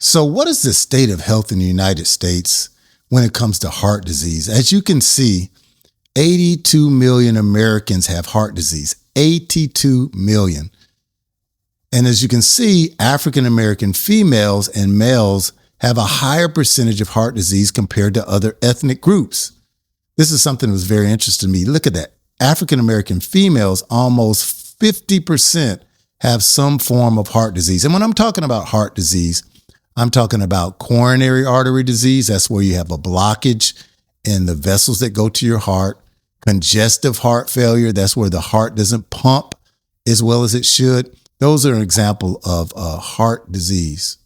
So, what is the state of health in the United States when it comes to heart disease? As you can see, 82 million Americans have heart disease. 82 million. And as you can see, African American females and males have a higher percentage of heart disease compared to other ethnic groups. This is something that was very interesting to me. Look at that. African American females, almost 50% have some form of heart disease. And when I'm talking about heart disease, I'm talking about coronary artery disease. That's where you have a blockage in the vessels that go to your heart. Congestive heart failure. That's where the heart doesn't pump as well as it should. Those are an example of heart disease.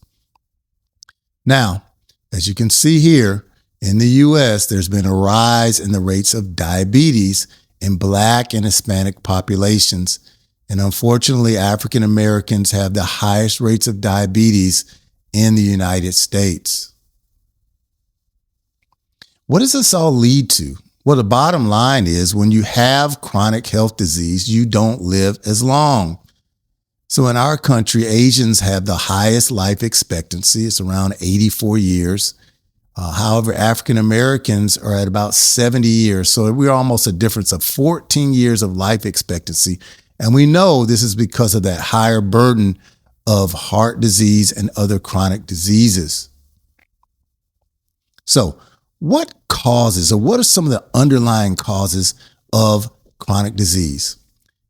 Now, as you can see here in the U.S., there's been a rise in the rates of diabetes in Black and Hispanic populations. And unfortunately, African Americans have the highest rates of diabetes in the United States. What does this all lead to? Well, the bottom line is when you have chronic health disease, you don't live as long. So in our country, Asians have the highest life expectancy. It's around 84 years. However, African Americans are at about 70 years. So we're almost a difference of 14 years of life expectancy. And we know this is because of that higher burden of heart disease and other chronic diseases. So what causes, or what are some of the underlying causes of chronic disease?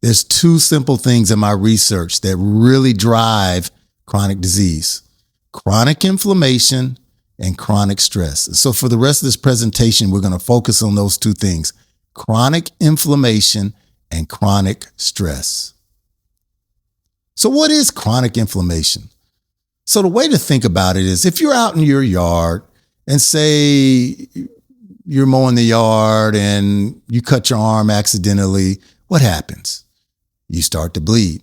There's two simple things in my research that really drive chronic disease: chronic inflammation and chronic stress. So for the rest of this presentation, we're going to focus on those two things: chronic inflammation and chronic stress. So what is chronic inflammation? So the way to think about it is if you're out in your yard and say you're mowing the yard and you cut your arm accidentally, what happens? You start to bleed.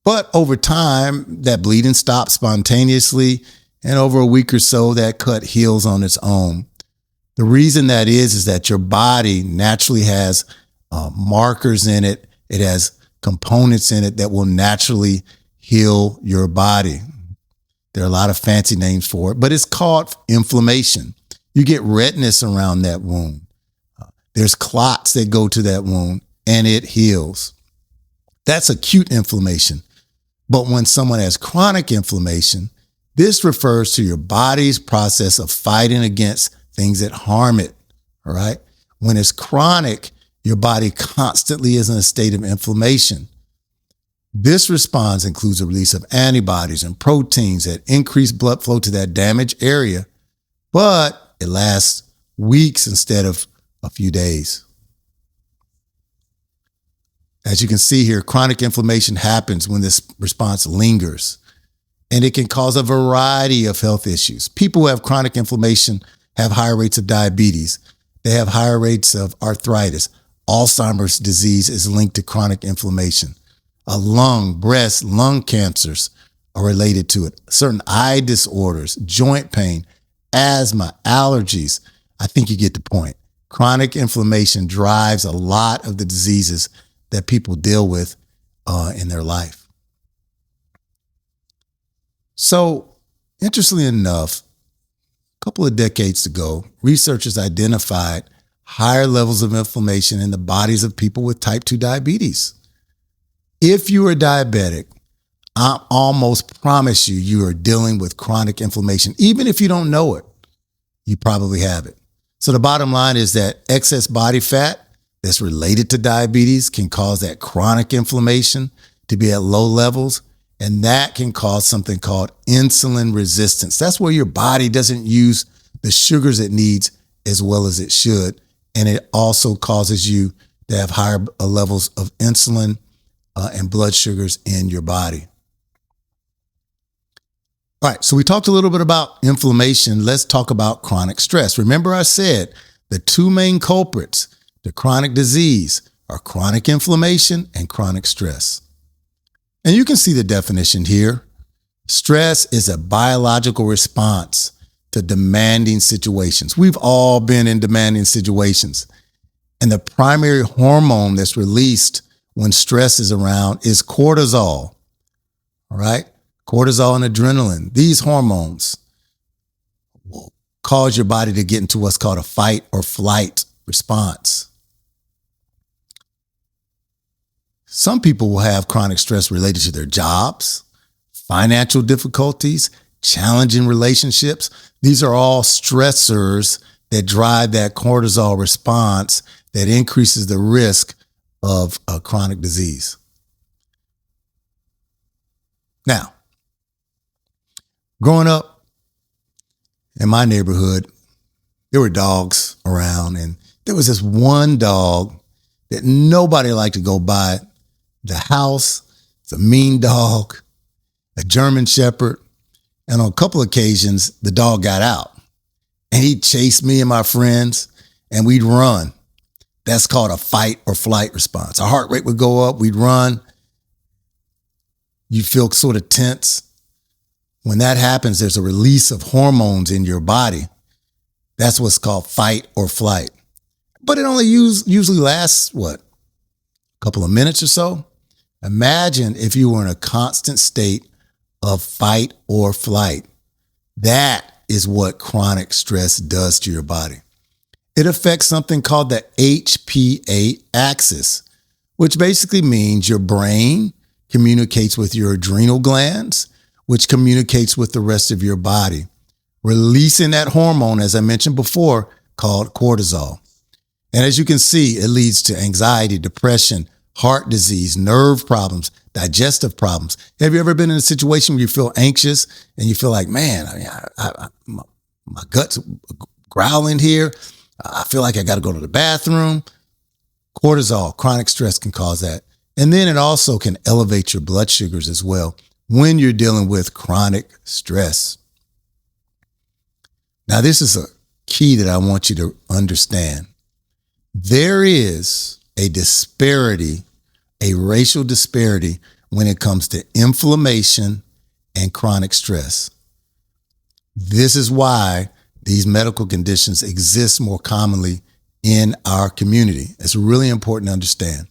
But over time, that bleeding stops spontaneously, and over a week or so, that cut heals on its own. The reason that is that your body naturally has markers in it. It has components in it that will naturally heal your body. There are a lot of fancy names for it, but it's called inflammation. You get redness around that wound. There's clots that go to that wound, and it heals. That's acute inflammation. But when someone has chronic inflammation, this refers to your body's process of fighting against things that harm it. All right. When it's chronic, your body constantly is in a state of inflammation. This response includes the release of antibodies and proteins that increase blood flow to that damaged area, but it lasts weeks instead of a few days. As you can see here, chronic inflammation happens when this response lingers, and it can cause a variety of health issues. People who have chronic inflammation have higher rates of diabetes. They have higher rates of arthritis. Alzheimer's disease is linked to chronic inflammation. Breast, lung cancers are related to it. Certain eye disorders, joint pain, asthma, allergies. I think you get the point. Chronic inflammation drives a lot of the diseases that people deal with in their life. So, interestingly enough, a couple of decades ago, researchers identified higher levels of inflammation in the bodies of people with type 2 diabetes. If you are diabetic, I almost promise you are dealing with chronic inflammation. Even if you don't know it, you probably have it. So the bottom line is that excess body fat that's related to diabetes can cause that chronic inflammation to be at low levels, and that can cause something called insulin resistance. That's where your body doesn't use the sugars it needs as well as it should, and it also causes you to have higher levels of insulin and blood sugars in your body. All right, so we talked a little bit about inflammation. Let's talk about chronic stress. Remember I said the two main culprits to chronic disease are chronic inflammation and chronic stress. And you can see the definition here. Stress is a biological response to demanding situations. We've all been in demanding situations. And the primary hormone that's released when stress is around is cortisol. All right. Cortisol and adrenaline, these hormones will cause your body to get into what's called a fight or flight response. Some people will have chronic stress related to their jobs, financial difficulties, challenging relationships. These are all stressors that drive that cortisol response that increases the risk of a chronic disease. Now, growing up in my neighborhood, there were dogs around, and there was this one dog that nobody liked to go by the house. It's a mean dog, a German Shepherd. And on a couple of occasions, the dog got out and he'd chase me and my friends and we'd run. That's called a fight or flight response. Our heart rate would go up. We'd run. You feel sort of tense. When that happens, there's a release of hormones in your body. That's what's called fight or flight. But it only usually lasts, a couple of minutes or so? Imagine if you were in a constant state of fight or flight. That is what chronic stress does to your body. It affects something called the HPA axis, which basically means your brain communicates with your adrenal glands, which communicates with the rest of your body, releasing that hormone, as I mentioned before, called cortisol. And as you can see, it leads to anxiety, depression, heart disease, nerve problems, digestive problems. Have you ever been in a situation where you feel anxious and you feel like, man, my gut's growling here. I feel like I got to go to the bathroom. Cortisol, chronic stress can cause that. And then it also can elevate your blood sugars as well when you're dealing with chronic stress. Now, this is a key that I want you to understand. There is a disparity, a racial disparity when it comes to inflammation and chronic stress. This is why these medical conditions exist more commonly in our community. It's really important to understand.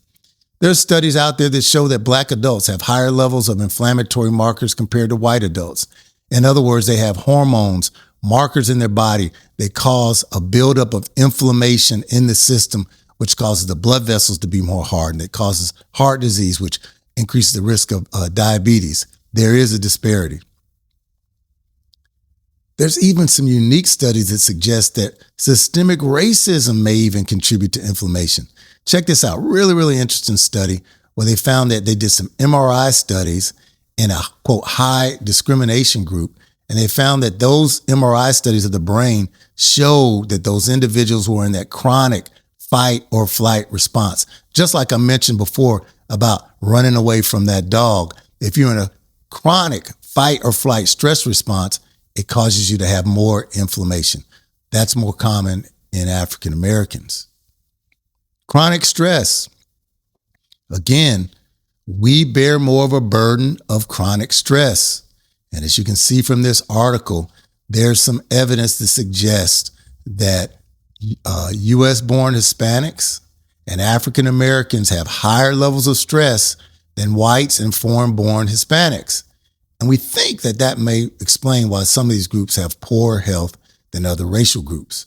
There's studies out there that show that Black adults have higher levels of inflammatory markers compared to white adults. In other words, they have hormones, markers in their body that cause a buildup of inflammation in the system, which causes the blood vessels to be more hardened. It causes heart disease, which increases the risk of diabetes. There is a disparity. There's even some unique studies that suggest that systemic racism may even contribute to inflammation. Check this out. Really, really interesting study where they found that they did some MRI studies in a, quote, high discrimination group. And they found that those MRI studies of the brain showed that those individuals who were in that chronic fight or flight response, just like I mentioned before about running away from that dog. If you're in a chronic fight or flight stress response, it causes you to have more inflammation. That's more common in African Americans. Chronic stress. Again, we bear more of a burden of chronic stress. And as you can see from this article, there's some evidence to suggest that U.S.-born Hispanics and African Americans have higher levels of stress than whites and foreign-born Hispanics. And we think that that may explain why some of these groups have poorer health than other racial groups.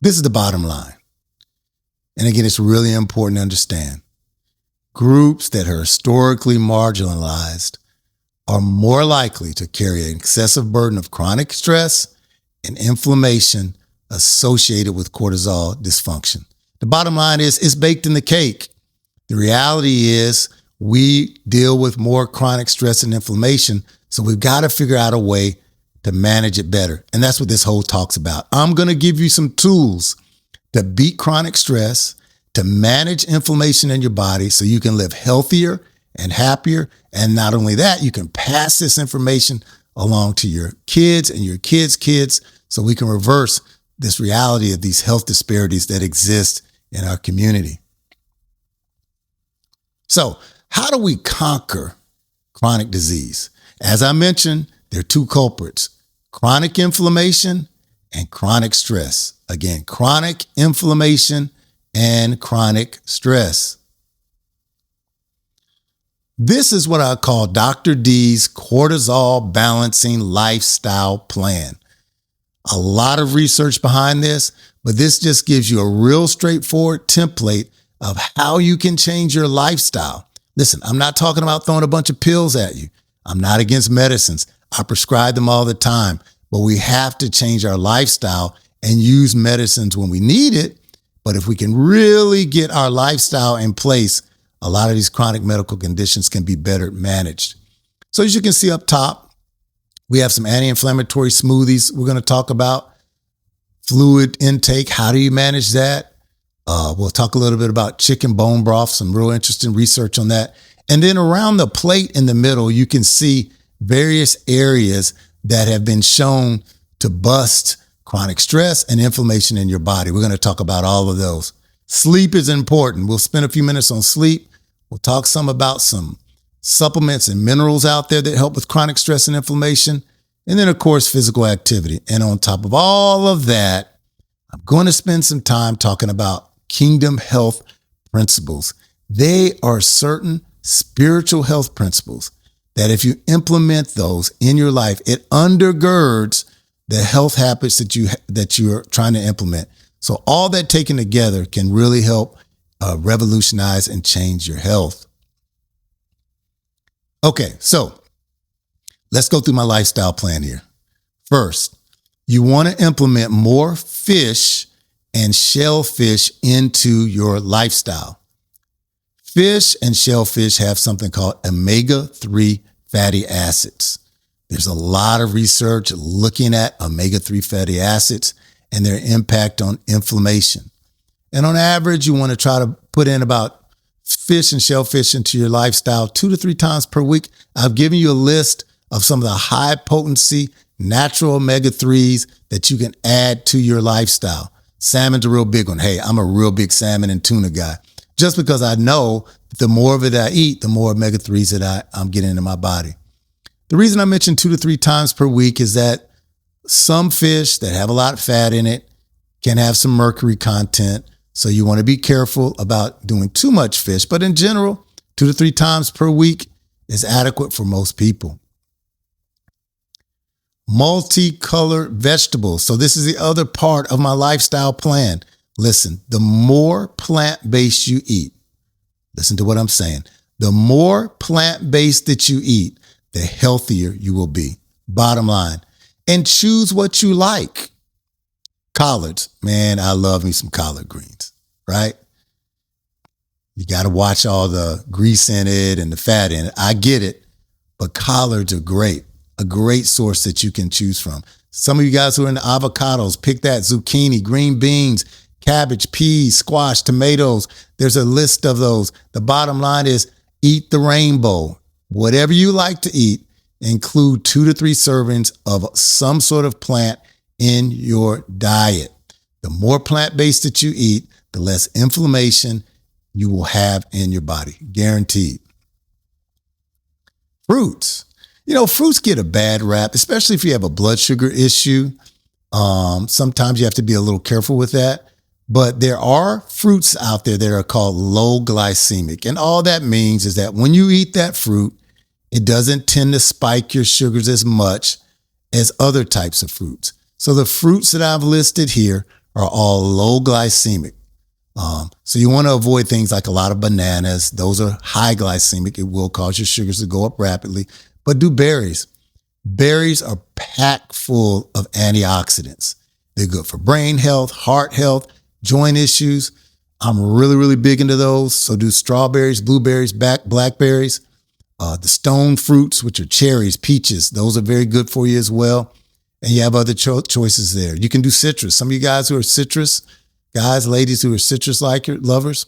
This is the bottom line. And again, it's really important to understand. Groups that are historically marginalized are more likely to carry an excessive burden of chronic stress and inflammation associated with cortisol dysfunction. The bottom line is it's baked in the cake. The reality is we deal with more chronic stress and inflammation, so we've got to figure out a way to manage it better. And that's what this whole talk's about. I'm going to give you some tools to beat chronic stress, to manage inflammation in your body so you can live healthier and happier. And not only that, you can pass this information along to your kids and your kids' kids so we can reverse this reality of these health disparities that exist in our community. So, how do we conquer chronic disease? As I mentioned, there are two culprits: chronic inflammation and chronic stress. Again, chronic inflammation and chronic stress. This is what I call Dr. D's cortisol balancing lifestyle plan. A lot of research behind this, but this just gives you a real straightforward template of how you can change your lifestyle. Listen, I'm not talking about throwing a bunch of pills at you. I'm not against medicines. I prescribe them all the time, but we have to change our lifestyle and use medicines when we need it. But if we can really get our lifestyle in place, a lot of these chronic medical conditions can be better managed. So as you can see up top, we have some anti-inflammatory smoothies we're going to talk about. Fluid intake, how do you manage that? We'll talk a little bit about chicken bone broth, some real interesting research on that. And then around the plate in the middle, you can see various areas that have been shown to bust chronic stress and inflammation in your body. We're going to talk about all of those. Sleep is important. We'll spend a few minutes on sleep. We'll talk some about some supplements and minerals out there that help with chronic stress and inflammation. And then, of course, physical activity. And on top of all of that, I'm going to spend some time talking about kingdom health principles. They are certain spiritual health principles that if you implement those in your life, it undergirds the health habits that you're trying to implement. So all that taken together can really help revolutionize and change your health. Okay, so let's go through my lifestyle plan here. First, you want to implement more fish and shellfish into your lifestyle. Fish and shellfish have something called omega-3 fatty acids. There's a lot of research looking at omega-3 fatty acids and their impact on inflammation. And on average, you want to try to put in about fish and shellfish into your lifestyle 2 to 3 times per week. I've given you a list of some of the high potency natural omega-3s that you can add to your lifestyle. Salmon's a real big one. Hey, I'm a real big salmon and tuna guy. Just because I know the more of it I eat, the more omega-3s that I'm getting into my body. The reason I mentioned 2 to 3 times per week is that some fish that have a lot of fat in it can have some mercury content. So you want to be careful about doing too much fish. But in general, 2 to 3 times per week is adequate for most people. Multicolored vegetables. So this is the other part of my lifestyle plan. Listen, the more plant-based you eat, listen to what I'm saying. The more plant-based that you eat, the healthier you will be. Bottom line. And choose what you like. Collards. Man, I love me some collard greens, right? You got to watch all the grease in it and the fat in it. I get it, but collards are great. A great source that you can choose from. Some of you guys who are into avocados, pick that. Zucchini, green beans, cabbage, peas, squash, tomatoes. There's a list of those. The bottom line is eat the rainbow. Whatever you like to eat, include 2 to 3 servings of some sort of plant in your diet. The more plant-based that you eat, the less inflammation you will have in your body. Guaranteed. Fruits. You know, fruits get a bad rap, especially if you have a blood sugar issue. Sometimes you have to be a little careful with that. But there are fruits out there that are called low glycemic. And all that means is that when you eat that fruit, it doesn't tend to spike your sugars as much as other types of fruits. So the fruits that I've listed here are all low glycemic. So you want to avoid things like a lot of bananas. Those are high glycemic. It will cause your sugars to go up rapidly. But do berries. Berries are packed full of antioxidants. They're good for brain health, heart health, joint issues. I'm really, really big into those. So do strawberries, blueberries, blackberries. The stone fruits, which are cherries, peaches, those are very good for you as well. And you have other choices there. You can do citrus. Some of you guys who are citrus, guys, ladies who are citrus lovers,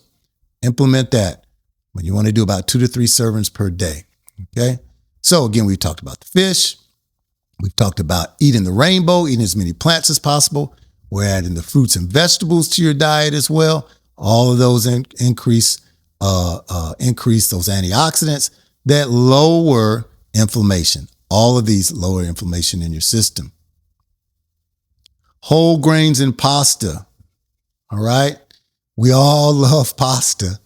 implement that when you want to do about 2 to 3 servings per day. Okay. So again, we talked about the fish. We've talked about eating the rainbow, eating as many plants as possible. We're adding the fruits and vegetables to your diet as well. All of those increase those antioxidants that lower inflammation. All of these lower inflammation in your system. Whole grains and pasta. All right. We all love pasta.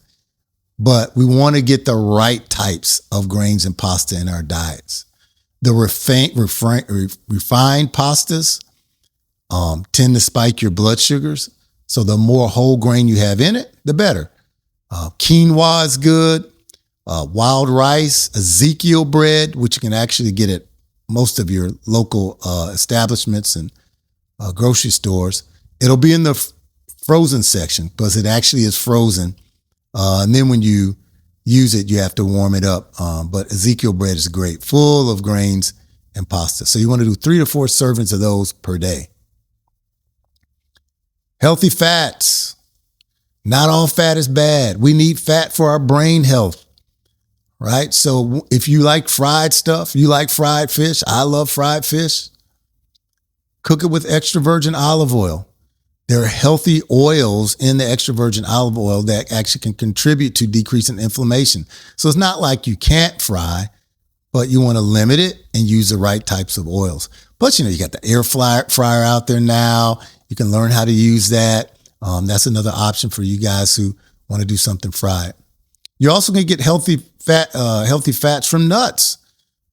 but we want to get the right types of grains and pasta in our diets. The refined pastas tend to spike your blood sugars. So the more whole grain you have in it, the better. Quinoa is good. Wild rice, Ezekiel bread, which you can actually get at most of your local establishments and grocery stores. It'll be in the frozen section because it actually is frozen. And then when you use it, you have to warm it up. But Ezekiel bread is great, full of grains and pasta. So you want to do 3 to 4 servings of those per day. Healthy fats. Not all fat is bad. We need fat for our brain health, right? So if you like fried stuff, you like fried fish. I love fried fish. Cook it with extra virgin olive oil. There are healthy oils in the extra virgin olive oil that actually can contribute to decreasing inflammation. So it's not like you can't fry, but you want to limit it and use the right types of oils. Plus, you got the air fryer out there now. You can learn how to use that. That's another option for you guys who want to do something fried. You're also going to get healthy fats from nuts.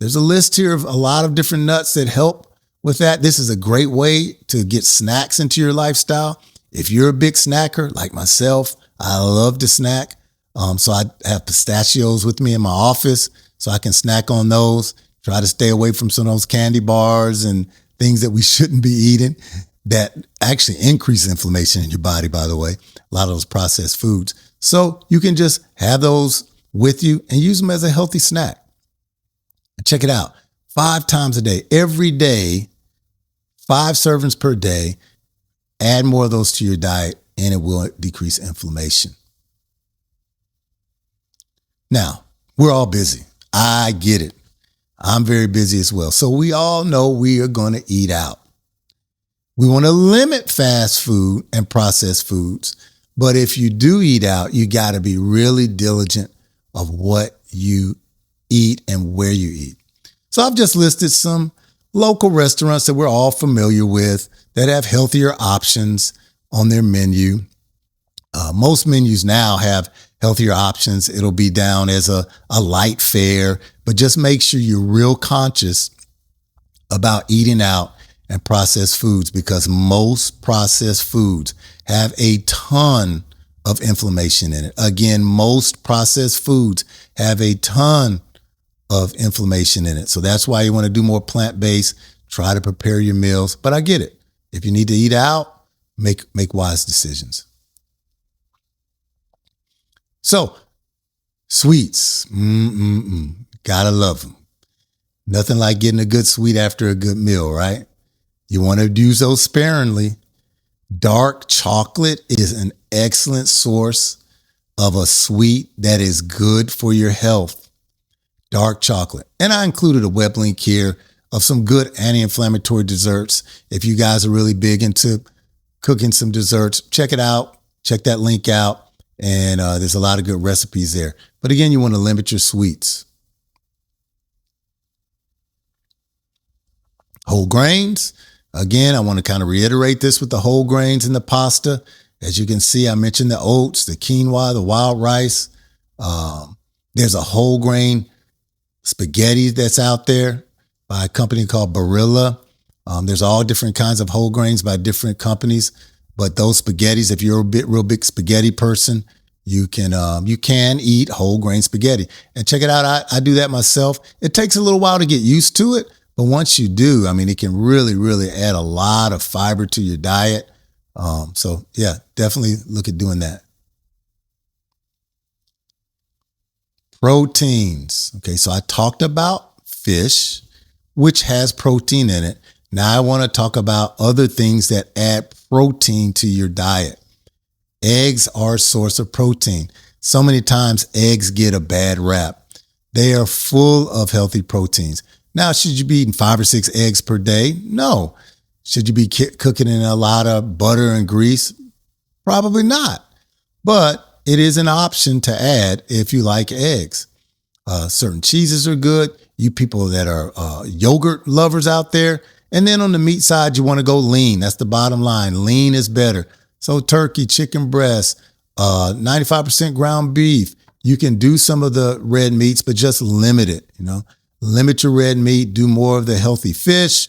There's a list here of a lot of different nuts that help with that. This is a great way to get snacks into your lifestyle. If you're a big snacker like myself, I love to snack. So I have pistachios with me in my office so I can snack on those. Try to stay away from some of those candy bars and things that we shouldn't be eating that actually increase inflammation in your body, by the way, a lot of those processed foods. So you can just have those with you and use them as a healthy snack. Check it out. 5 times a day, every day, 5 servings per day. Add more of those to your diet and it will decrease inflammation. Now, we're all busy. I get it. I'm very busy as well. So we all know we are going to eat out. We want to limit fast food and processed foods. But if you do eat out, you got to be really diligent of what you eat and where you eat. So I've just listed some local restaurants that we're all familiar with that have healthier options on their menu. Most menus now have healthier options. It'll be down as a light fare, but just make sure you're real conscious about eating out and processed foods because most processed foods have a ton of inflammation in it. Again, most processed foods have a ton of inflammation in it. So that's why you want to do more plant-based, try to prepare your meals. But I get it. If you need to eat out, make wise decisions. So sweets, gotta love them. Nothing like getting a good sweet after a good meal, right? You want to use those sparingly. Dark chocolate is an excellent source of a sweet that is good for your health. Dark chocolate. And I included a web link here of some good anti-inflammatory desserts. If you guys are really big into cooking some desserts, check it out. Check that link out. And there's a lot of good recipes there. But again, you want to limit your sweets. Whole grains. Again, I want to kind of reiterate this with the whole grains and the pasta. As you can see, I mentioned the oats, the quinoa, the wild rice. There's a whole grain spaghetti that's out there by a company called Barilla. There's all different kinds of whole grains by different companies. But those spaghettis, if you're a real big spaghetti person, you can eat whole grain spaghetti. And check it out. I do that myself. It takes a little while to get used to it. But once you do, I mean, it can really, really add a lot of fiber to your diet. So yeah, definitely look at doing that. Proteins. Okay, so I talked about fish, which has protein in it. Now I want to talk about other things that add protein to your diet. Eggs are a source of protein. So many times eggs get a bad rap. They are full of healthy proteins. Now, should you be eating 5 or 6 eggs per day? No. Should you be cooking in a lot of butter and grease? Probably not. But it is an option to add if you like eggs. Certain cheeses are good. You people that are yogurt lovers out there. And then on the meat side, you want to go lean. That's the bottom line. Lean is better. So turkey, chicken breast, 95% ground beef. You can do some of the red meats, but just limit it, limit your red meat, do more of the healthy fish,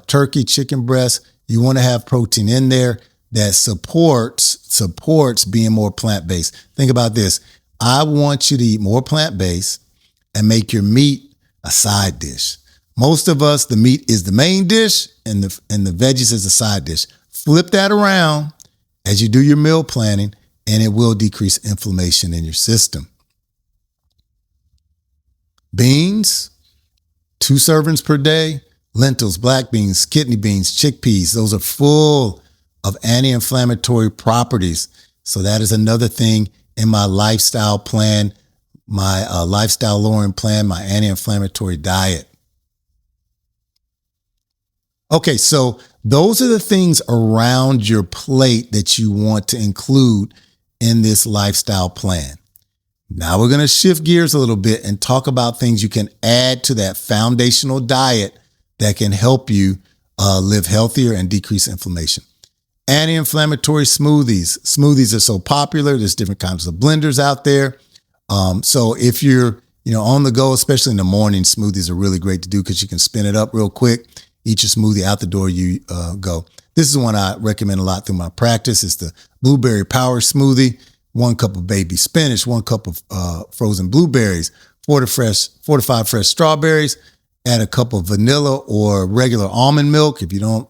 turkey, chicken breast. You want to have protein in there that supports being more plant-based. Think about this. I want you to eat more plant-based and make your meat a side dish. Most of us, the meat is the main dish and the veggies is a side dish. Flip that around as you do your meal planning, and it will decrease inflammation in your system. Beans, 2 servings per day. Lentils, black beans, kidney beans, chickpeas, those are full of anti-inflammatory properties. So that is another thing in my lifestyle plan, my lifestyle lowering plan, my anti-inflammatory diet. Okay, so those are the things around your plate that you want to include in this lifestyle plan. Now we're going to shift gears a little bit and talk about things you can add to that foundational diet that can help you live healthier and decrease inflammation. Anti-inflammatory smoothies. Smoothies are so popular. There's different kinds of blenders out there. So if you're, on the go, especially in the morning, smoothies are really great to do because you can spin it up real quick. Eat your smoothie, out the door you go. This is one I recommend a lot through my practice. It's the blueberry power smoothie. 1 cup of baby spinach, 1 cup of frozen blueberries, 4 to 5 fresh strawberries. Add a cup of vanilla or regular almond milk. If you don't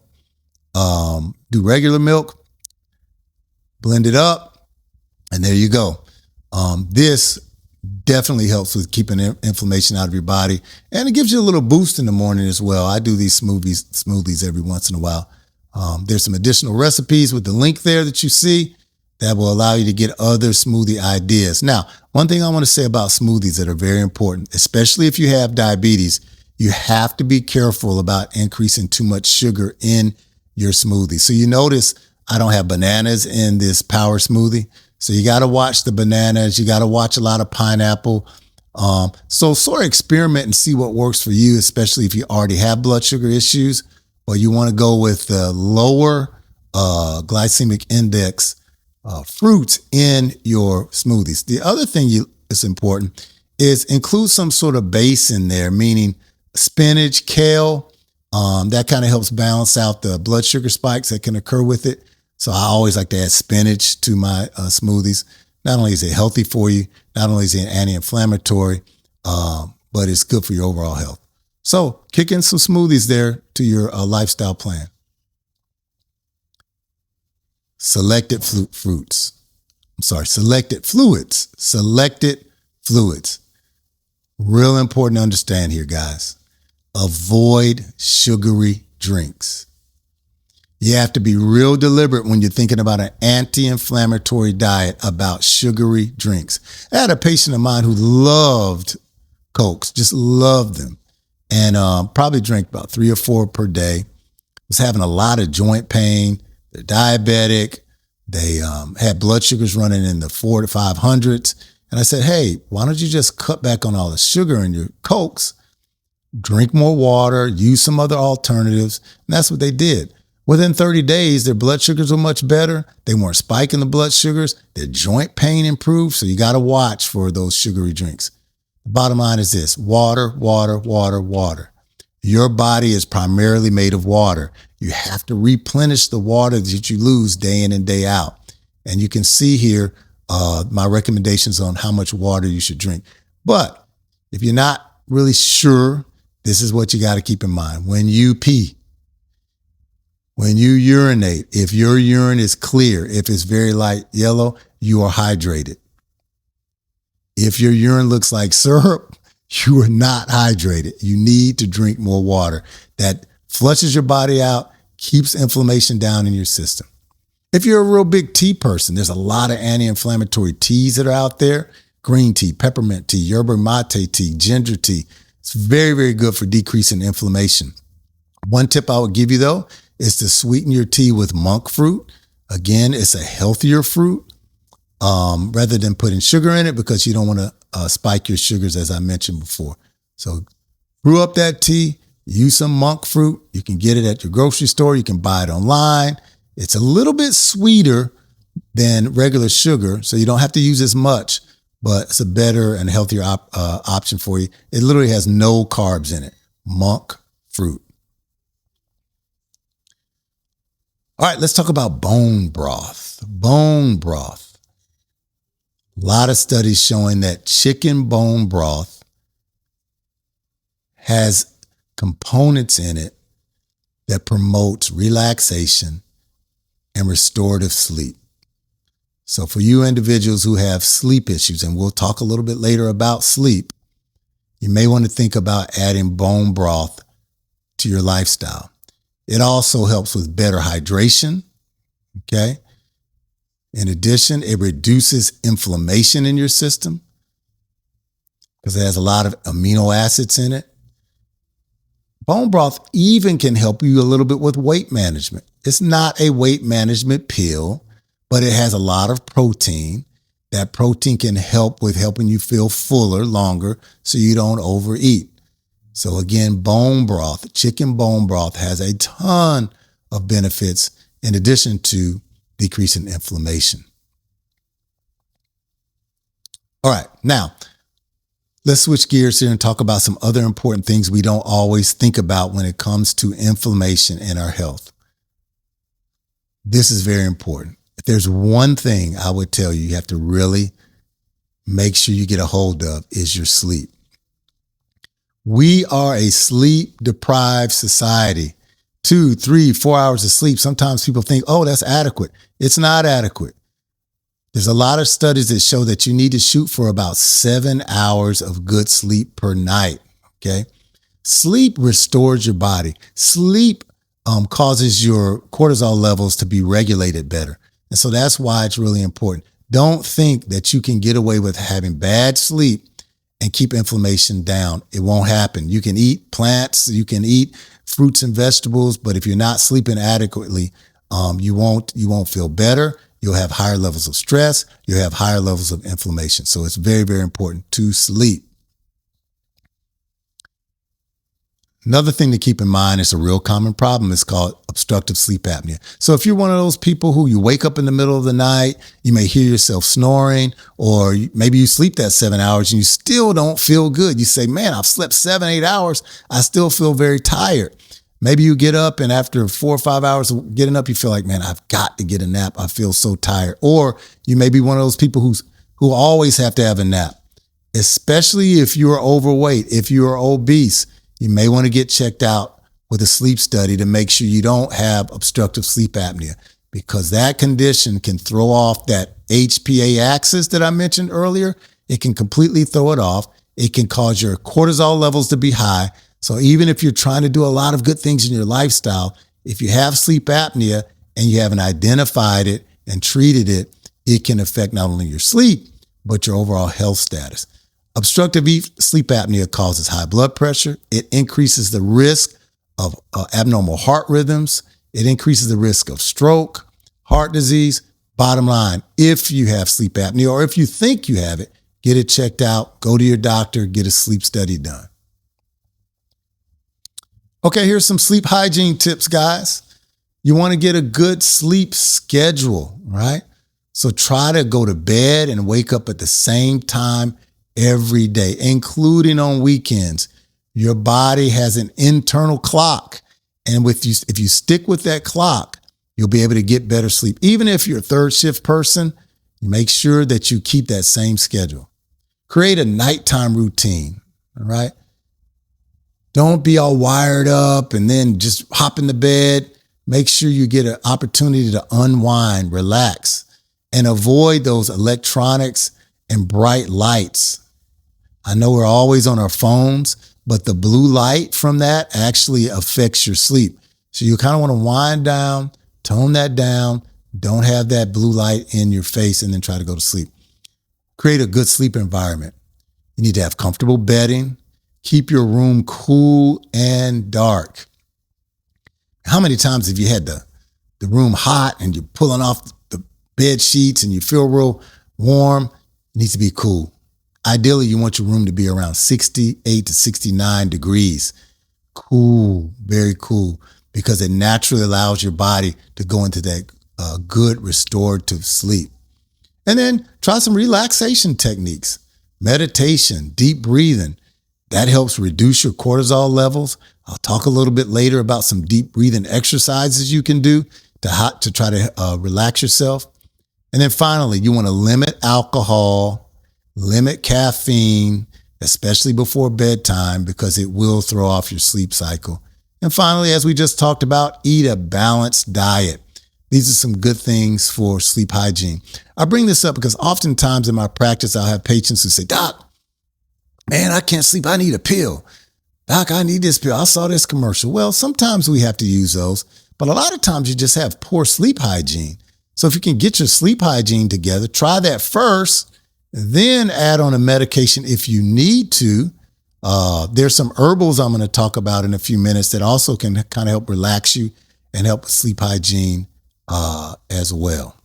do regular milk, blend it up, and there you go. This definitely helps with keeping inflammation out of your body, and it gives you a little boost in the morning as well. I do these smoothies every once in a while. There's some additional recipes with the link there that you see that will allow you to get other smoothie ideas. Now, one thing I want to say about smoothies that are very important, especially if you have diabetes, you have to be careful about increasing too much sugar in your smoothie. So you notice I don't have bananas in this power smoothie. So you got to watch the bananas. You got to watch a lot of pineapple. So sort of experiment and see what works for you, especially if you already have blood sugar issues, or you want to go with the lower glycemic index fruits in your smoothies. The other thing that's important is include some sort of base in there, meaning spinach, kale. That kind of helps balance out the blood sugar spikes that can occur with it. So I always like to add spinach to my smoothies. Not only is it healthy for you, not only is it anti-inflammatory, but it's good for your overall health. So kick in some smoothies there to your lifestyle plan. Selected fluids. Selected fluids. Real important to understand here, guys. Avoid sugary drinks. You have to be real deliberate when you're thinking about an anti-inflammatory diet about sugary drinks. I had a patient of mine who loved Cokes, just loved them, and probably drank about 3 or 4 per day. Was having a lot of joint pain. They're diabetic. They had blood sugars running in the 400 to 500s. And I said, hey, why don't you just cut back on all the sugar in your Cokes? Drink more water, use some other alternatives. And that's what they did. Within 30 days, their blood sugars were much better. They weren't spiking the blood sugars. Their joint pain improved. So you got to watch for those sugary drinks. The bottom line is this: water, water, water, water. Your body is primarily made of water. You have to replenish the water that you lose day in and day out. And you can see here my recommendations on how much water you should drink. But if you're not really sure, this is what you got to keep in mind. When you pee, when you urinate, if your urine is clear, if it's very light yellow, you are hydrated. If your urine looks like syrup, you are not hydrated. You need to drink more water. That flushes your body out, keeps inflammation down in your system. If you're a real big tea person, there's a lot of anti-inflammatory teas that are out there. Green tea, peppermint tea, yerba mate tea, ginger tea. It's very, very good for decreasing inflammation. One tip I would give you, though, is to sweeten your tea with monk fruit. Again, it's a healthier fruit rather than putting sugar in it, because you don't want to spike your sugars, as I mentioned before. So brew up that tea, use some monk fruit. You can get it at your grocery store. You can buy it online. It's a little bit sweeter than regular sugar, so you don't have to use as much, but it's a better and healthier option for you. It literally has no carbs in it. Monk fruit. All right, let's talk about bone broth. Bone broth. A lot of studies showing that chicken bone broth has components in it that promotes relaxation and restorative sleep. So for you individuals who have sleep issues, and we'll talk a little bit later about sleep, you may want to think about adding bone broth to your lifestyle. It also helps with better hydration, okay? In addition, it reduces inflammation in your system because it has a lot of amino acids in it. Bone broth even can help you a little bit with weight management. It's not a weight management pill, but it has a lot of protein. That protein can help with helping you feel fuller longer so you don't overeat. So again, bone broth, chicken bone broth has a ton of benefits in addition to decreasing inflammation. All right, now let's switch gears here and talk about some other important things we don't always think about when it comes to inflammation in our health. This is very important. If there's one thing I would tell you, you have to really make sure you get a hold of is your sleep. We are a sleep-deprived society. 2, 3, 4 hours of sleep. Sometimes people think, oh, that's adequate. It's not adequate. There's a lot of studies that show that you need to shoot for about 7 hours of good sleep per night, okay? Sleep restores your body. Sleep causes your cortisol levels to be regulated better. And so that's why it's really important. Don't think that you can get away with having bad sleep and keep inflammation down. It won't happen. You can eat plants, you can eat fruits and vegetables, but if you're not sleeping adequately, you won't feel better. You'll have higher levels of stress. You'll have higher levels of inflammation. So it's very, very important to sleep. Another thing to keep in mind is a real common problem. It's called obstructive sleep apnea. So if you're one of those people who you wake up in the middle of the night, you may hear yourself snoring, or maybe you sleep that 7 hours and you still don't feel good. You say, man, I've slept 7, 8 hours. I still feel very tired. Maybe you get up and after 4 or 5 hours of getting up, you feel like, man, I've got to get a nap. I feel so tired. Or you may be one of those people who always have to have a nap, especially if you're overweight, if you're obese. You may want to get checked out with a sleep study to make sure you don't have obstructive sleep apnea, because that condition can throw off that HPA axis that I mentioned earlier. It can completely throw it off. It can cause your cortisol levels to be high. So even if you're trying to do a lot of good things in your lifestyle, if you have sleep apnea and you haven't identified it and treated it, it can affect not only your sleep, but your overall health status. Obstructive sleep apnea causes high blood pressure. It increases the risk of abnormal heart rhythms. It increases the risk of stroke, heart disease. Bottom line, if you have sleep apnea or if you think you have it, get it checked out, go to your doctor, get a sleep study done. Okay, here's some sleep hygiene tips, guys. You want to get a good sleep schedule, right? So try to go to bed and wake up at the same time every day, including on weekends. Your body has an internal clock. And if you stick with that clock, you'll be able to get better sleep. Even if you're a third shift person, make sure that you keep that same schedule. Create a nighttime routine, all right? Don't be all wired up and then just hop in the bed. Make sure you get an opportunity to unwind, relax, and avoid those electronics and bright lights. I know we're always on our phones, but the blue light from that actually affects your sleep. So you kind of want to wind down, tone that down. Don't have that blue light in your face and then try to go to sleep. Create a good sleep environment. You need to have comfortable bedding. Keep your room cool and dark. How many times have you had the room hot and you're pulling off the bed sheets and you feel real warm? It needs to be cool. Ideally, you want your room to be around 68 to 69 degrees. Cool, very cool, because it naturally allows your body to go into that good restorative sleep. And then try some relaxation techniques, meditation, deep breathing. That helps reduce your cortisol levels. I'll talk a little bit later about some deep breathing exercises you can do to try to relax yourself. And then finally, you want to limit alcohol, limit caffeine, especially before bedtime, because it will throw off your sleep cycle. And finally, as we just talked about, eat a balanced diet. These are some good things for sleep hygiene. I bring this up because oftentimes in my practice, I'll have patients who say, "Doc, man, I can't sleep. I need a pill. Doc, I need this pill. I saw this commercial." Well, sometimes we have to use those, but a lot of times you just have poor sleep hygiene. So if you can get your sleep hygiene together, try that first, then add on a medication if you need to. There's some herbals I'm going to talk about in a few minutes that also can kind of help relax you and help with sleep hygiene as well.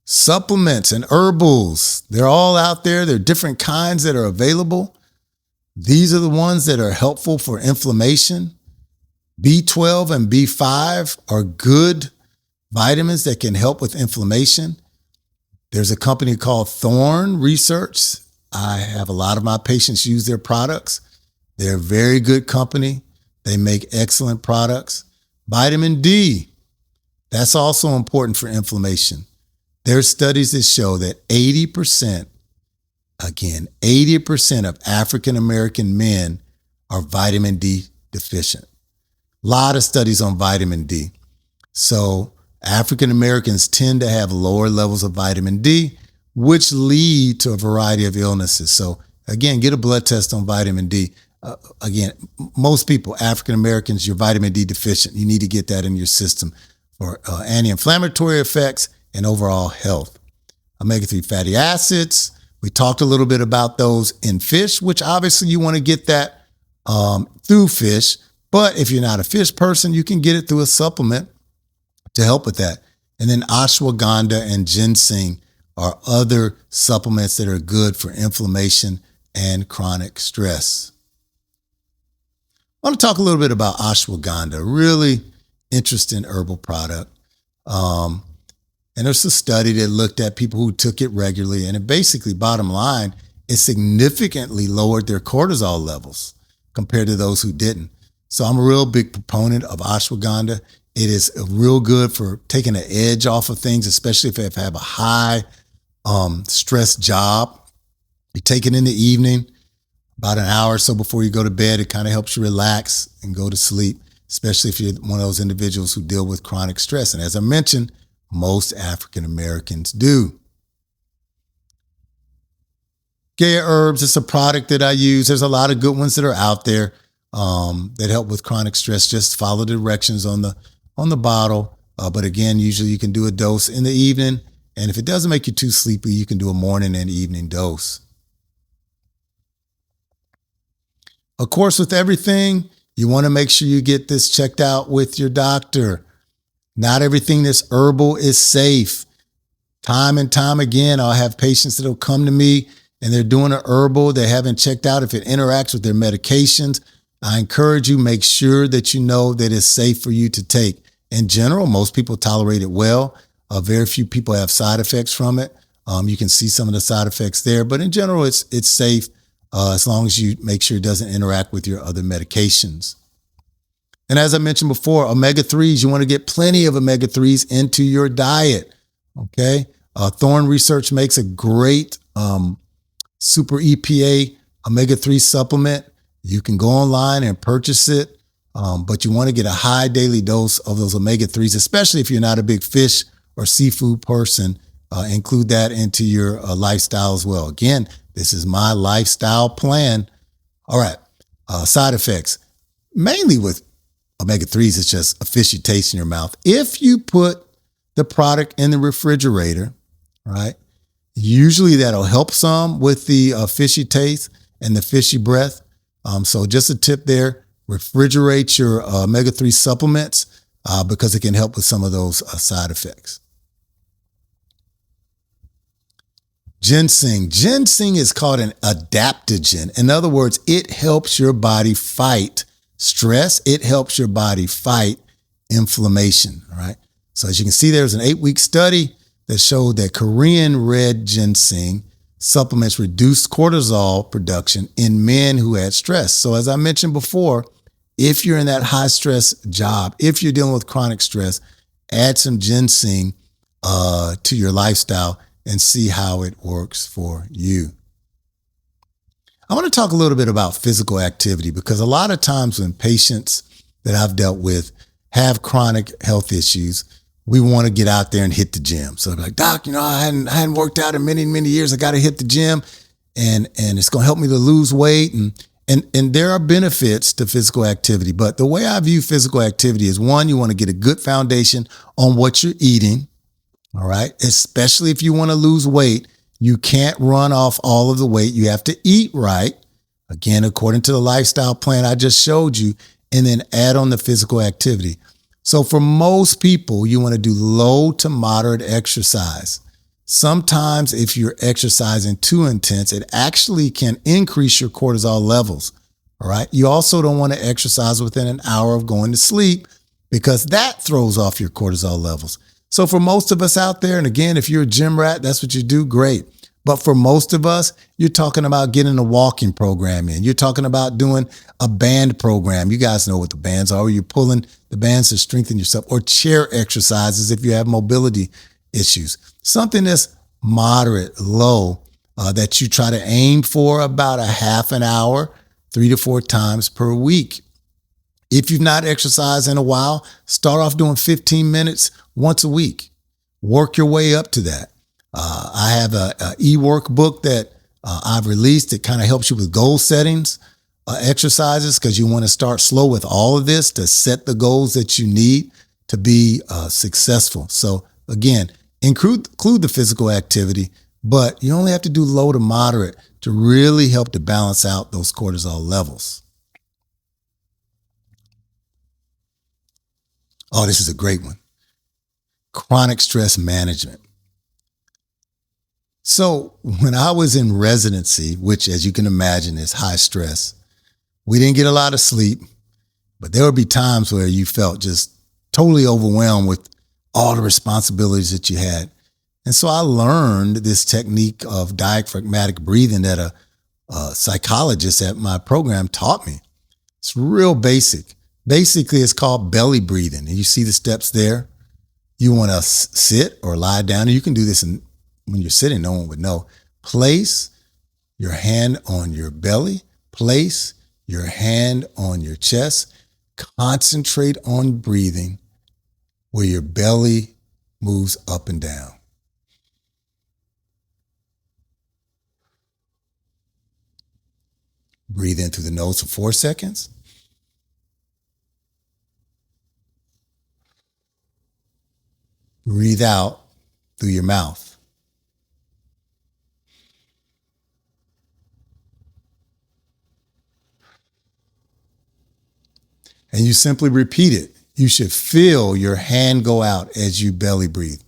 Supplements and herbals, they're all out there. There are different kinds that are available. These are the ones that are helpful for inflammation. B12 and B5 are good vitamins that can help with inflammation. There's a company called Thorne Research. I have a lot of my patients use their products. They're a very good company. They make excellent products. Vitamin D, that's also important for inflammation. There's studies that show that 80% of African American men are vitamin D deficient. A lot of studies on vitamin D. So African Americans tend to have lower levels of vitamin D, which lead to a variety of illnesses. So again, get a blood test on vitamin D. Again, most people, African Americans, you're vitamin D deficient. You need to get that in your system for anti-inflammatory effects and overall health. Omega-3 fatty acids, we talked a little bit about those in fish, which obviously you want to get that through fish. But if you're not a fish person, you can get it through a supplement to help with that. And then ashwagandha and ginseng are other supplements that are good for inflammation and chronic stress. I want to talk a little bit about ashwagandha, a really interesting herbal product. And there's a study that looked at people who took it regularly, and it basically, bottom line, it significantly lowered their cortisol levels compared to those who didn't. So I'm a real big proponent of ashwagandha. It is real good for taking the edge off of things, especially if you have a high stress job. You take it in the evening, about an hour or so before you go to bed. It kind of helps you relax and go to sleep, especially if you're one of those individuals who deal with chronic stress. And as I mentioned, most African Americans do. Gaia Herbs is a product that I use. There's a lot of good ones that are out there that help with chronic stress. Just follow the directions on the bottle. But again, usually you can do a dose in the evening. And if it doesn't make you too sleepy, you can do a morning and evening dose. Of course, with everything, you want to make sure you get this checked out with your doctor. Not everything that's herbal is safe. Time and time again, I'll have patients that'll come to me and they're doing an herbal. They haven't checked out if it interacts with their medications. I encourage you, make sure that you know that it's safe for you to take. In general, most people tolerate it well. Very few people have side effects from it. You can see some of the side effects there, but in general, it's safe as long as you make sure it doesn't interact with your other medications. And as I mentioned before, omega-3s, you want to get plenty of omega-3s into your diet, okay? Thorne Research makes a great super EPA omega-3 supplement. You can go online and purchase it, but you want to get a high daily dose of those omega-3s, especially if you're not a big fish or seafood person. Include that into your lifestyle as well. Again, this is my lifestyle plan. All right, side effects. Mainly with omega-3s, it's just a fishy taste in your mouth. If you put the product in the refrigerator, right, usually that'll help some with the fishy taste and the fishy breath. So just a tip there, refrigerate your omega-3 supplements because it can help with some of those side effects. Ginseng. Ginseng is called an adaptogen. In other words, it helps your body fight stress. It helps your body fight inflammation, all right? So as you can see, there's an 8-week study that showed that Korean red ginseng supplements reduced cortisol production in men who had stress. So as I mentioned before, if you're in that high stress job, if you're dealing with chronic stress, add some ginseng to your lifestyle and see how it works for you. I want to talk a little bit about physical activity, because a lot of times when patients that I've dealt with have chronic health issues, we want to get out there and hit the gym. So they're like, doc, I hadn't worked out in many, many years. I got to hit the gym and it's going to help me to lose weight. And there are benefits to physical activity. But the way I view physical activity is, one, you want to get a good foundation on what you're eating. All right. Especially if you want to lose weight, you can't run off all of the weight. You have to eat right. Again, according to the lifestyle plan I just showed you, and then add on the physical activity. So for most people, you want to do low to moderate exercise. Sometimes if you're exercising too intense, it actually can increase your cortisol levels. All right. You also don't want to exercise within an hour of going to sleep, because that throws off your cortisol levels. So for most of us out there, and again, if you're a gym rat, that's what you do, great. But for most of us, you're talking about getting a walking program in. You're talking about doing a band program. You guys know what the bands are. You're pulling the bands to strengthen yourself, or chair exercises if you have mobility issues. Something that's moderate, low, that you try to aim for about a half an hour, 3 to 4 times per week. If you've not exercised in a while, start off doing 15 minutes once a week. Work your way up to that. I have a e-workbook that I've released that kind of helps you with goal settings, exercises, because you want to start slow with all of this to set the goals that you need to be successful. So again, include the physical activity, but you only have to do low to moderate to really help to balance out those cortisol levels. Oh, this is a great one. Chronic stress management. So when I was in residency, which as you can imagine is high stress, we didn't get a lot of sleep, but there would be times where you felt just totally overwhelmed with all the responsibilities that you had. And so I learned this technique of diaphragmatic breathing that a psychologist at my program taught me. It's real basic. Basically, it's called belly breathing. And you see the steps there. You want to sit or lie down. And you can do this when you're sitting, no one would know. Place your hand on your belly. Place your hand on your chest. Concentrate on breathing where your belly moves up and down. Breathe in through the nose for 4 seconds. Breathe out through your mouth. And you simply repeat it. You should feel your hand go out as you belly breathe.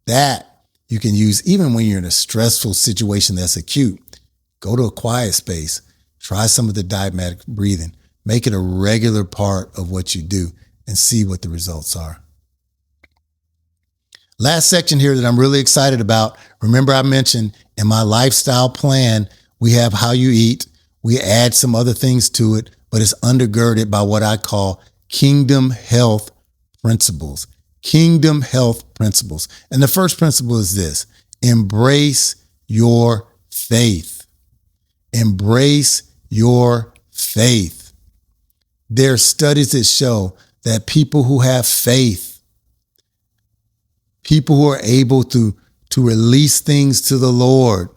That you can use even when you're in a stressful situation that's acute. Go to a quiet space. Try some of the diaphragmatic breathing. Make it a regular part of what you do and see what the results are. Last section here that I'm really excited about. Remember, I mentioned in my lifestyle plan, we have how you eat. We add some other things to it, but it's undergirded by what I call kingdom health principles. Kingdom health principles. And the first principle is this: embrace your faith. Embrace your faith. There are studies that show that people who have faith, people who are able to release things to the Lord,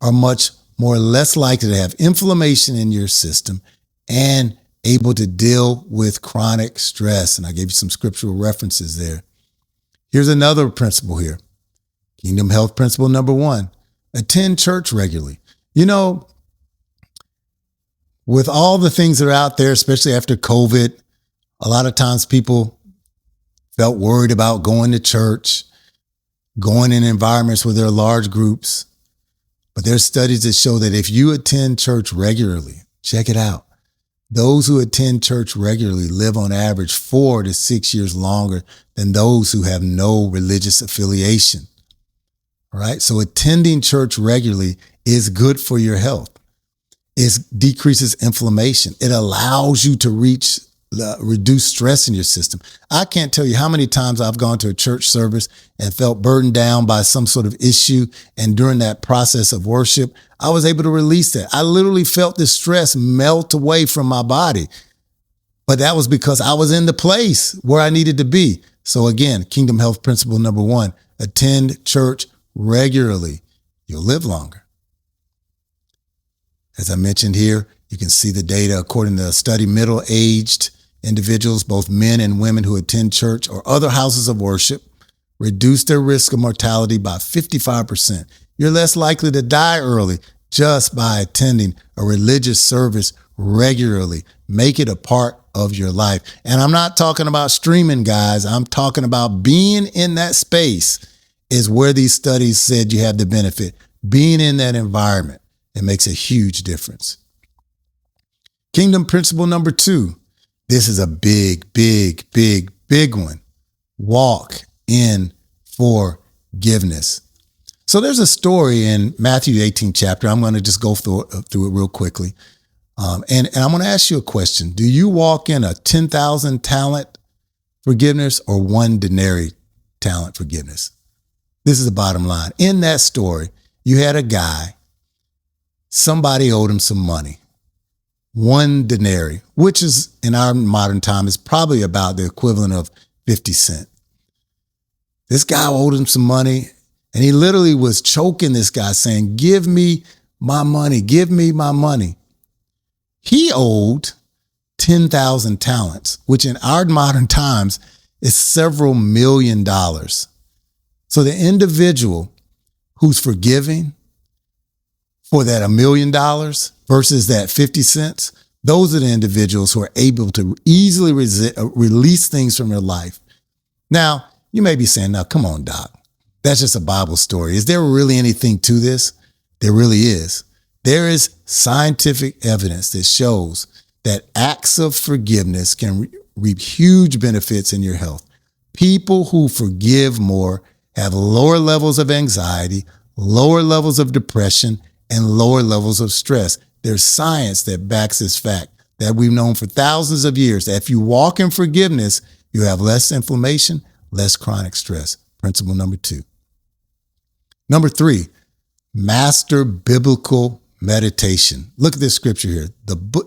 are much more less likely to have inflammation in your system and able to deal with chronic stress. And I gave you some scriptural references there. Here's another principle here. Kingdom health principle number 1, attend church regularly. With all the things that are out there, especially after COVID, a lot of times people felt worried about going to church, going in environments where there are large groups. But there's studies that show that if you attend church regularly, check it out, Those who attend church regularly live on average 4 to 6 years longer than those who have no religious affiliation. All right. So attending church regularly is good for your health. It decreases inflammation. It allows you to reduce stress in your system. I can't tell you how many times I've gone to a church service and felt burdened down by some sort of issue. And during that process of worship, I was able to release that. I literally felt the stress melt away from my body. But that was because I was in the place where I needed to be. So again, Kingdom Health Principle number 1, attend church regularly. You'll live longer. As I mentioned here, you can see the data according to the study. Middle-aged individuals, both men and women who attend church or other houses of worship, reduce their risk of mortality by 55%. You're less likely to die early just by attending a religious service regularly. Make it a part of your life. And I'm not talking about streaming, guys. I'm talking about being in that space is where these studies said you have the benefit. Being in that environment, it makes a huge difference. Kingdom principle number 2. This is a big one. Walk in forgiveness. So there's a story in Matthew 18 chapter. I'm going to just go through it real quickly. And I'm going to ask you a question. Do you walk in a 10,000 talent forgiveness or 1 denarii talent forgiveness? This is the bottom line. In that story, you had a guy, somebody owed him some money. 1 denarii, which is in our modern time is probably about the equivalent of 50 cents. This guy owed him some money, and he literally was choking this guy saying, "Give me my money, give me my money." He owed 10,000 talents, which in our modern times is several $1 million. So the individual who's forgiving for that $1 million versus that 50 cents, those are the individuals who are able to easily release things from their life. Now, you may be saying, "Now, come on, Doc. That's just a Bible story. Is there really anything to this?" There really is. There is scientific evidence that shows that acts of forgiveness can reap huge benefits in your health. People who forgive more have lower levels of anxiety, lower levels of depression, and lower levels of stress. There's science that backs this fact that we've known for thousands of years, that if you walk in forgiveness, you have less inflammation, less chronic stress. Principle number 2. Number 3, master biblical meditation. Look at this scripture here.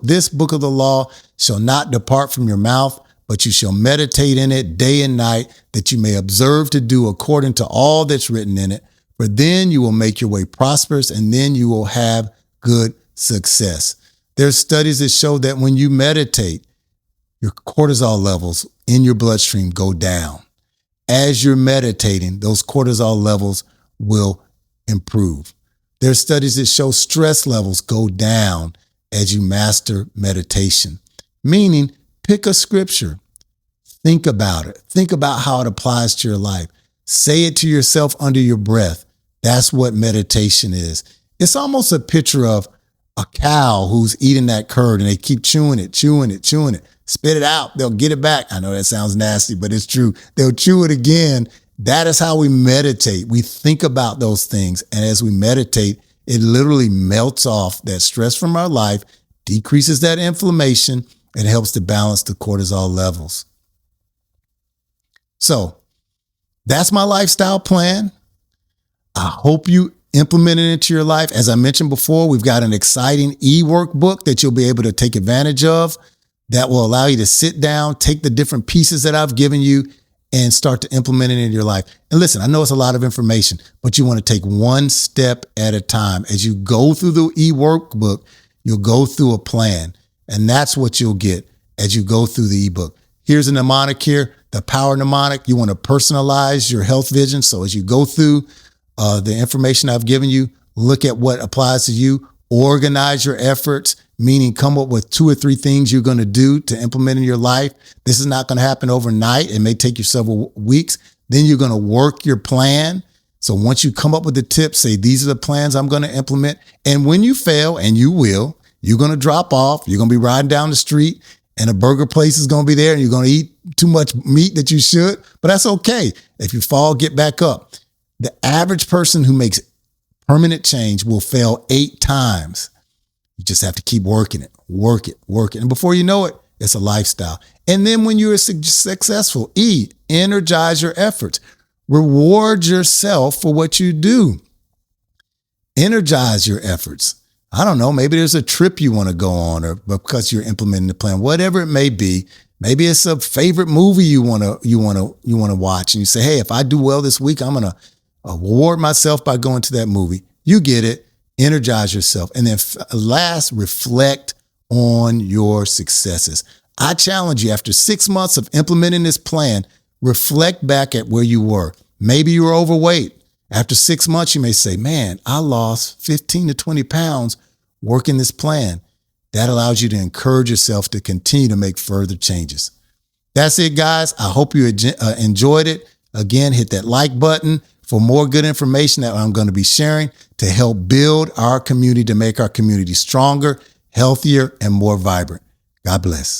This book of the law shall not depart from your mouth, but you shall meditate in it day and night, that you may observe to do according to all that's written in it. For then you will make your way prosperous, and then you will have good success. There's studies that show that when you meditate, your cortisol levels in your bloodstream go down. As you're meditating, those cortisol levels will improve. There's studies that show stress levels go down as you master meditation. Meaning, pick a scripture, think about it, think about how it applies to your life. Say it to yourself under your breath. That's what meditation is. It's almost a picture of a cow who's eating that curd and they keep chewing it. Spit it out. They'll get it back. I know that sounds nasty, but it's true. They'll chew it again. That is how we meditate. We think about those things. And as we meditate, it literally melts off that stress from our life, decreases that inflammation, and helps to balance the cortisol levels. So that's my lifestyle plan. I hope you implement it into your life. As I mentioned before, we've got an exciting e-workbook that you'll be able to take advantage of that will allow you to sit down, take the different pieces that I've given you, and start to implement it in your life. And listen, I know it's a lot of information, but you want to take one step at a time. As you go through the e-workbook, you'll go through a plan, and that's what you'll get as you go through the ebook. Here's a mnemonic here, the power mnemonic. You want to personalize your health vision. So as you go through the information I've given you, look at what applies to you, organize your efforts, meaning come up with 2 or 3 things you're going to do to implement in your life. This is not going to happen overnight. It may take you several weeks. Then you're going to work your plan. So once you come up with the tips, say, these are the plans I'm going to implement. And when you fail, and you will, You're going to drop off. You're going to be riding down the street and a burger place is going to be there and you're going to eat too much meat that you should, but that's okay. If you fall, get back up. The average person who makes permanent change will fail 8 times. You just have to keep working it, work it. And before you know it, it's a lifestyle. And then when you're successful, energize your efforts. Reward yourself for what you do. Energize your efforts. I don't know, maybe there's a trip you want to go on or because you're implementing the plan, whatever it may be. Maybe it's a favorite movie you want to watch and you say, hey, if I do well this week, I'm going to reward myself by going to that movie. You get it. Energize yourself. And then last, reflect on your successes. I challenge you, after 6 months of implementing this plan, reflect back at where you were. Maybe you were overweight. After 6 months, you may say, man, I lost 15 to 20 pounds working this plan. That allows you to encourage yourself to continue to make further changes. That's it, guys. I hope you enjoyed it. Again, hit that like button for more good information that I'm going to be sharing to help build our community, to make our community stronger, healthier, and more vibrant. God bless.